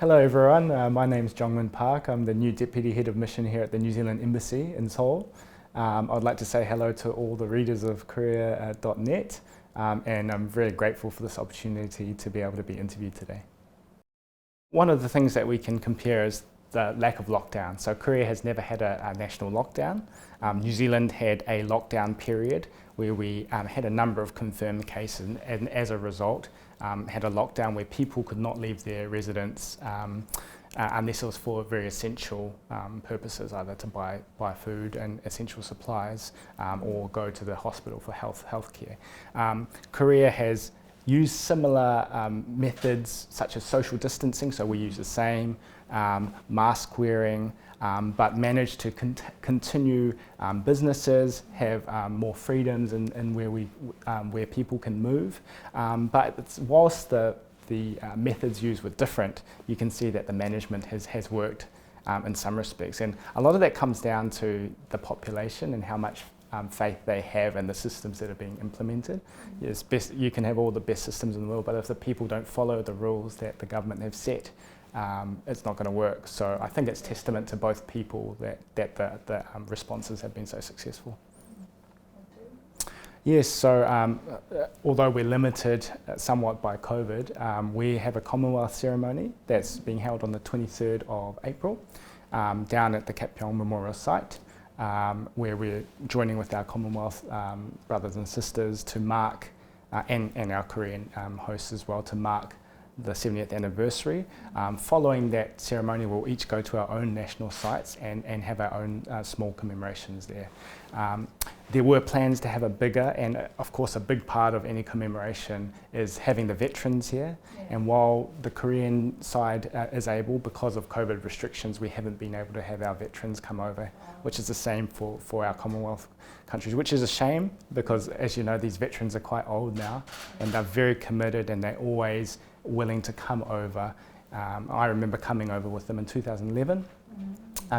Hello everyone, my name is Jeongmin Park. I'm the new Deputy Head of Mission here at the New Zealand Embassy in Seoul. I'd like to say hello to all the readers of Koreanet, and I'm very grateful for this opportunity to be able to be interviewed today. One of the things that we can compare is the lack of lockdown. So Korea has never had a national lockdown. New Zealand had a lockdown period where we had a number of confirmed cases, and as a result had a lockdown where people could not leave their residence unless it was for very essential purposes, either to buy food and essential supplies or go to the hospital for healthcare. Korea has used similar methods such as social distancing, so we use the same, mask wearing, but managed to continue businesses, have more freedoms in where people can move. But whilst the methods used were different, you can see that the management has worked in some respects. And a lot of that comes down to the population and how much faith they have in the systems that are being implemented. Yes, you can have all the best systems in the world, but if the people don't follow the rules that the government have set, it's not going to work. So I think it's testament to both people that the responses have been so successful. Yes, so although we're limited somewhat by COVID, we have a Commonwealth ceremony that's being held on the 23rd of April down at the Kapyong Memorial Site, where we're joining with our Commonwealth brothers and sisters to mark, and our Korean hosts as well, to mark the 70th anniversary. Following that ceremony, we'll each go to our own national sites and have our own small commemorations there. There were plans to have a bigger, and of course a big part of any commemoration is having the veterans here. Yeah. And while the Korean side is able, because of COVID restrictions, we haven't been able to have our veterans come over, which is the same for our Commonwealth countries, which is a shame because, as you know, these veterans are quite old now and they're very committed and they're always willing to come over. I remember coming over with them in 2011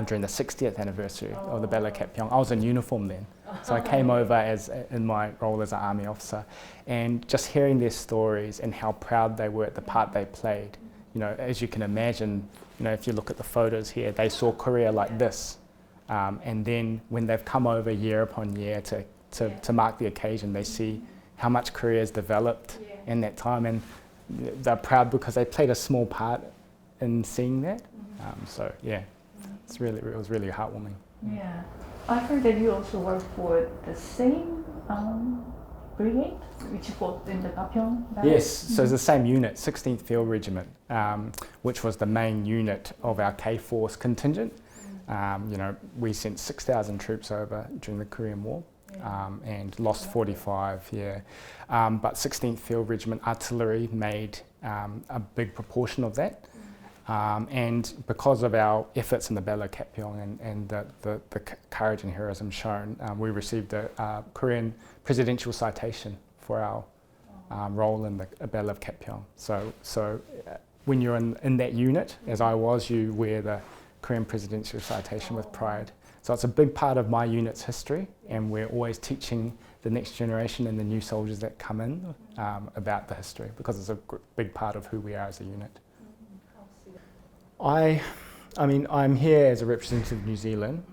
during the 60th anniversary of the Battle of Kapyong. I was in uniform then, so I came over in my role as an army officer, and just hearing their stories and how proud they were at the part they played. You know, as you can imagine, you know, if you look at the photos here, they saw Korea like this, and then when they've come over year upon year to mark the occasion, they see how much Korea has developed in that time, and they're proud because they played a small part in seeing that. So yeah, it was really heartwarming. Yeah, I heard that you also work for the same brigade, which fought in the Kapyong battle. Yes, so it's the same unit, 16th Field Regiment, which was the main unit of our K-Force contingent. You know, we sent 6,000 troops over during the Korean War. And lost 45, but 16th Field Regiment artillery made a big proportion of that, and because of our efforts in the Battle of Kapyong and the courage and heroism shown, we received a Korean presidential citation for our role in the Battle of Kapyong. So when you're in that unit, as I was, you wear the Korean presidential citation with pride. So it's a big part of my unit's history, and we're always teaching the next generation and the new soldiers that come in about the history, because it's a big part of who we are as a unit. I mean, I'm here as a representative of New Zealand,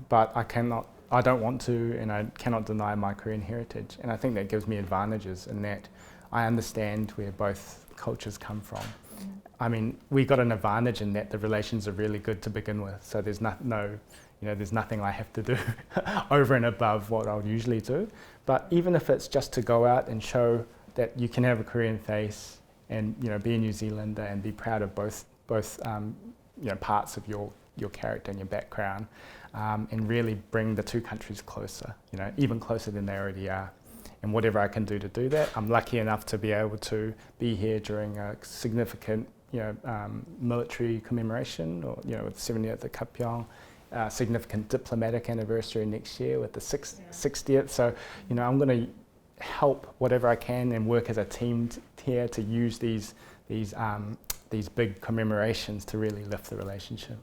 but I don't want to, and I cannot deny my Korean heritage, and I think that gives me advantages in that I understand where both cultures come from. I mean, we got an advantage in that the relations are really good to begin with, so there's there's nothing I have to do over and above what I would usually do. But even if it's just to go out and show that you can have a Korean face and, you know, be a New Zealander and be proud of both parts of your character and your background, and really bring the two countries closer, you know, even closer than they already are. And whatever I can do to do that, I'm lucky enough to be able to be here during a significant, military commemoration, or, you know, with the 70th at Kapyong, significant diplomatic anniversary next year with the 60th. So, you know, I'm going to help whatever I can and work as a team here to use these big commemorations to really lift the relationship.